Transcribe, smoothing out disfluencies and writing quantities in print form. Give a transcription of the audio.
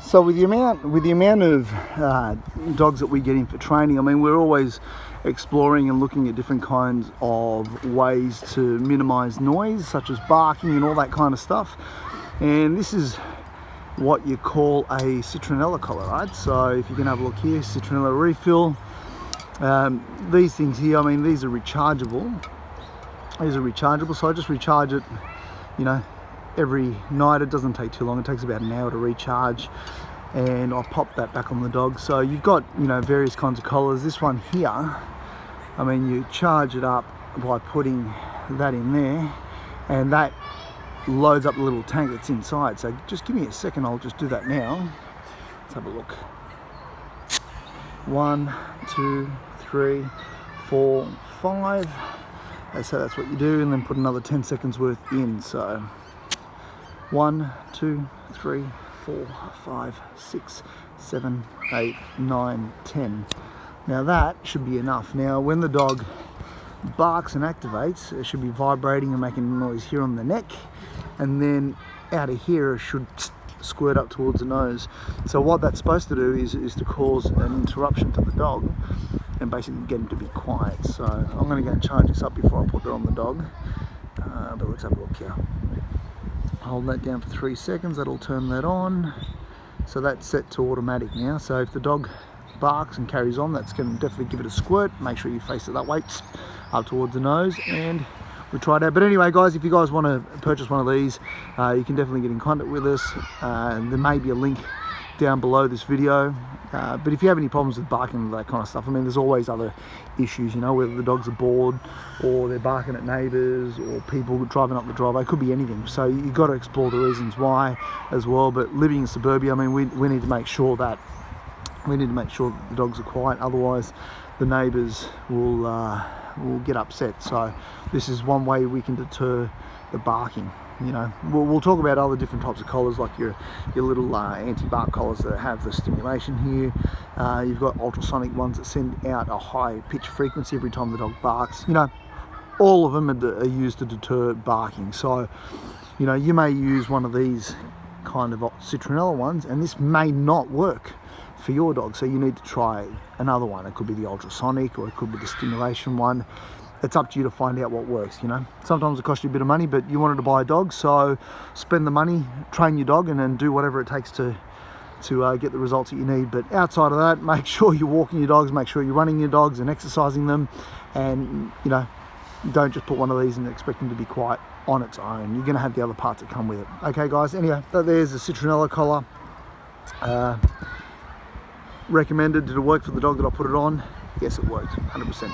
So with the amount of dogs that we get in for training, I mean, we're always exploring and looking at different kinds of ways to minimize noise, such as barking and all that kind of stuff. And this is what you call a Citronella collar, right? So if you can have a look here, Citronella refill. These things here, I mean, these are rechargeable. So I just recharge it, you know, every night. It doesn't take too long. It takes about an hour to recharge, and I'll pop that back on the dog. So you've got, you know, various kinds of collars. This one here, I mean, you charge it up by putting that in there, and that loads up the little tank that's inside. So just give me a second, I'll just do that now. Let's have a look. 1, 2, 3, 4, 5. So that's what you do, and then put another 10 seconds worth in. So 1, 2, 3, 4, 5, 6, 7, 8, 9, 10. Now that should be enough. Now when the dog barks and activates, it should be vibrating and making a noise here on the neck, and then out of here it should squirt up towards the nose. So what that's supposed to do is to cause an interruption to the dog and basically get him to be quiet. So I'm going to go and charge this up before I put it on the dog. But let's have a look here. Hold that down for 3 seconds, that'll turn that on. So that's set to automatic now. So if the dog barks and carries on, that's going to definitely give it a squirt. Make sure you face it that way, up towards the nose, and we try it out. But anyway, guys, if you guys want to purchase one of these, you can definitely get in contact with us. There may be a link down below this video. But if you have any problems with barking and that kind of stuff, I mean, there's always other issues, you know, whether the dogs are bored or they're barking at neighbours or people driving up the driveway. It could be anything. So you've got to explore the reasons why as well. But living in suburbia, I mean, we need to make sure that the dogs are quiet. Otherwise, the neighbours will get upset. So this is one way we can deter the barking. You know, we'll talk about other different types of collars, like your little anti-bark collars that have the stimulation here. You've got ultrasonic ones that send out a high pitch frequency every time the dog barks. You know, all of them are used to deter barking. So, you know, you may use one of these kind of Citronella ones, and this may not work for your dog. So you need to try another one. It could be the ultrasonic, or it could be the stimulation one. It's up to you to find out what works, you know. Sometimes it costs you a bit of money, but you wanted to buy a dog, so spend the money, train your dog, and then do whatever it takes to get the results that you need. But outside of that, make sure you're walking your dogs, make sure you're running your dogs and exercising them, and, you know, don't just put one of these and expect them to be quiet on its own. You're going to have the other parts that come with it. Okay, guys, anyway, there's the Citronella collar. Recommended. Did it work for the dog that I put it on? Yes, it worked, 100%.